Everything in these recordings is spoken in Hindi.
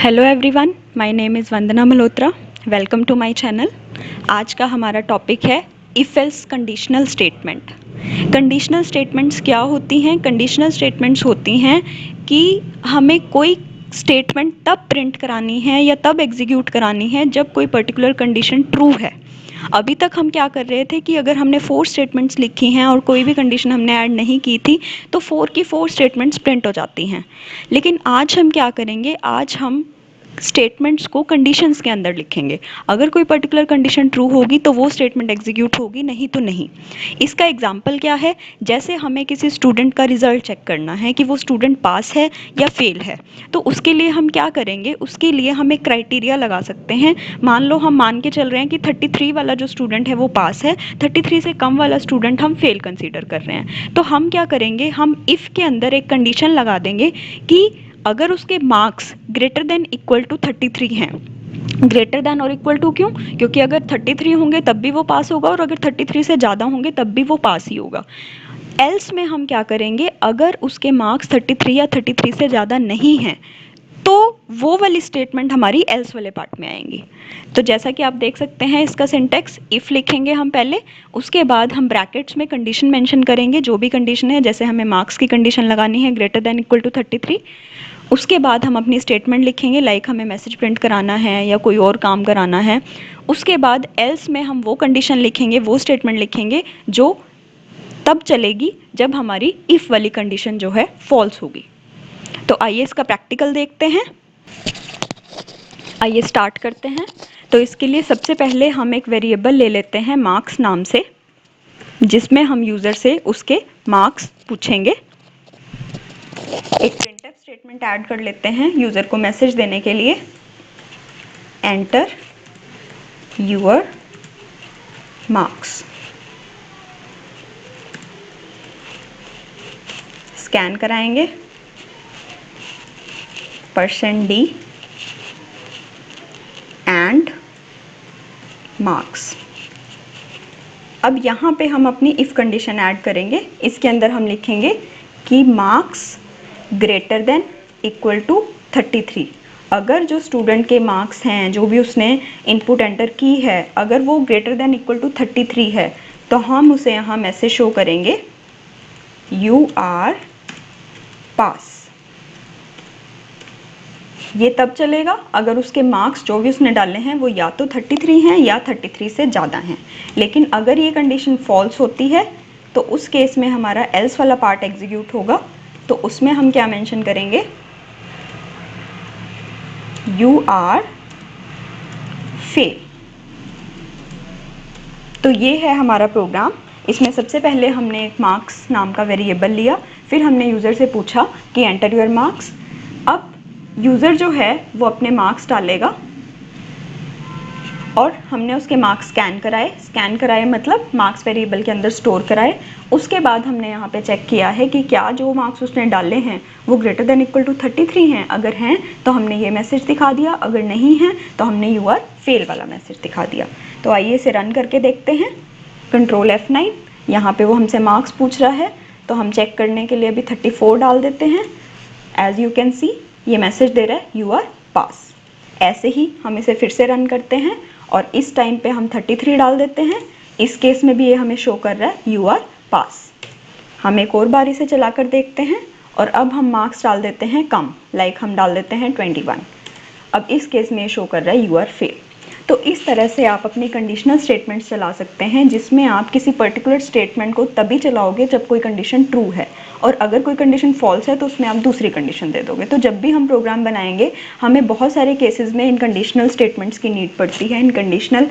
Hello everyone, my name is Vandana Malhotra. Welcome to my channel. आज का हमारा टॉपिक है if else conditional statement. Conditional statements क्या होती हैं? कंडीशनल स्टेटमेंट्स होती हैं कि हमें कोई स्टेटमेंट तब प्रिंट करानी है या तब एग्जीक्यूट करानी है जब कोई पर्टिकुलर कंडीशन ट्रू है। अभी तक हम क्या कर रहे थे कि अगर हमने 4 स्टेटमेंट्स लिखी हैं और कोई भी कंडीशन हमने ऐड नहीं की थी तो 4 की 4 स्टेटमेंट्स प्रिंट हो जाती हैं। लेकिन आज हम क्या करेंगे, आज हम स्टेटमेंट्स को कंडीशंस के अंदर लिखेंगे। अगर कोई पर्टिकुलर कंडीशन ट्रू होगी तो वो स्टेटमेंट एग्जीक्यूट होगी, नहीं तो नहीं। इसका एग्जांपल क्या है? जैसे हमें किसी स्टूडेंट का रिजल्ट चेक करना है कि वो स्टूडेंट पास है या फेल है, तो उसके लिए हम क्या करेंगे? उसके लिए हम एक क्राइटेरिया लगा सकते हैं। मान लो हम मान के चल रहे हैं कि 33 वाला जो स्टूडेंट है वो पास है, 33 से कम वाला स्टूडेंट हम फेल कंसीडर कर रहे हैं। तो हम क्या करेंगे, हम इफ़ के अंदर एक कंडीशन लगा देंगे कि अगर उसके marks greater than equal to 33 हैं। ग्रेटर देन और इक्वल टू क्यों? क्योंकि अगर 33 होंगे तब भी वो पास होगा और अगर 33 से ज़्यादा होंगे तब भी वो पास ही होगा। एल्स में हम क्या करेंगे, अगर उसके मार्क्स 33 या 33 से ज़्यादा नहीं हैं तो वो वाली स्टेटमेंट हमारी एल्स वाले पार्ट में आएंगी। तो जैसा कि आप देख सकते हैं, इसका सिंटेक्स इफ़ लिखेंगे हम पहले, उसके बाद हम ब्रैकेट्स में कंडीशन मेंशन करेंगे, जो भी कंडीशन है। जैसे हमें मार्क्स की कंडीशन लगानी है ग्रेटर देन इक्वल टू 33। उसके बाद हम अपनी स्टेटमेंट लिखेंगे, लाइक हमें मैसेज प्रिंट कराना है या कोई और काम कराना है। उसके बाद एल्स में हम वो कंडीशन लिखेंगे, वो स्टेटमेंट लिखेंगे जो तब चलेगी जब हमारी इफ़ वाली कंडीशन जो है फॉल्स होगी। तो आइए इसका प्रैक्टिकल देखते हैं। आइए स्टार्ट करते हैं। तो इसके लिए सबसे पहले हम एक वेरिएबल ले लेते हैं मार्क्स नाम से, जिसमें हम यूज़र से उसके मार्क्स पूछेंगे। एक प्रिंटफ स्टेटमेंट ऐड कर लेते हैं यूज़र को मैसेज देने के लिए, एंटर यूर मार्क्स। स्कैन कराएंगे, %d एंड मार्क्स। अब यहाँ पे हम अपनी इफ़ कंडीशन ऐड करेंगे। इसके अंदर हम लिखेंगे कि marks greater than equal to 33। अगर जो स्टूडेंट के मार्क्स हैं, जो भी उसने इनपुट एंटर की है, अगर वो ग्रेटर देन इक्वल टू 33 है तो हम उसे यहाँ मैसेज शो करेंगे यू आर पास। ये तब चलेगा अगर उसके मार्क्स जो भी उसने डाले हैं वो या तो 33 हैं या 33 से ज़्यादा हैं। लेकिन अगर ये कंडीशन फॉल्स होती है तो उस केस में हमारा एल्स वाला पार्ट एग्जीक्यूट होगा। तो उसमें हम क्या मेंशन करेंगे, यू आर फेल। तो ये है हमारा प्रोग्राम। इसमें सबसे पहले हमने एक मार्क्स नाम का वेरिएबल लिया, फिर हमने यूज़र से पूछा कि एंटर योर मार्क्स। अब यूज़र जो है वो अपने मार्क्स डालेगा और हमने उसके मार्क्स स्कैन कराए मतलब मार्क्स वेरिएबल के अंदर स्टोर कराए। उसके बाद हमने यहाँ पे चेक किया है कि क्या जो मार्क्स उसने डाले हैं वो ग्रेटर देन इक्वल टू 33 हैं। अगर हैं तो हमने ये मैसेज दिखा दिया, अगर नहीं है तो हमने यू आर फेल वाला मैसेज दिखा दिया। तो आइए इसे रन करके देखते हैं। Control F9। यहाँ पे वो हमसे मार्क्स पूछ रहा है तो हम चेक करने के लिए अभी 34 डाल देते हैं। एज यू कैन सी ये मैसेज दे रहा है यू आर पास। ऐसे ही हम इसे फिर से रन करते हैं और इस टाइम पे हम 33 डाल देते हैं। इस केस में भी ये हमें शो कर रहा है यू आर पास। हम एक और बार इसे चला कर देखते हैं और अब हम मार्क्स डाल देते हैं कम, लाइक हम डाल देते हैं 21। अब इस केस में शो कर रहा है यू आर फेल। तो इस तरह से आप अपनी कंडीशनल स्टेटमेंट्स चला सकते हैं, जिसमें आप किसी पर्टिकुलर स्टेटमेंट को तभी चलाओगे जब कोई कंडीशन ट्रू है, और अगर कोई कंडीशन फॉल्स है तो उसमें आप दूसरी कंडीशन दे दोगे। तो जब भी हम प्रोग्राम बनाएंगे हमें बहुत सारे केसेस में इन कंडीशनल स्टेटमेंट्स की नीड पड़ती है, इन कंडीशनल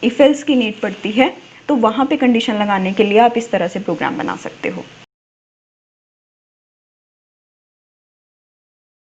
इफ एल्स की नीड पड़ती है। तो वहाँ पे कंडीशन लगाने के लिए आप इस तरह से प्रोग्राम बना सकते हो।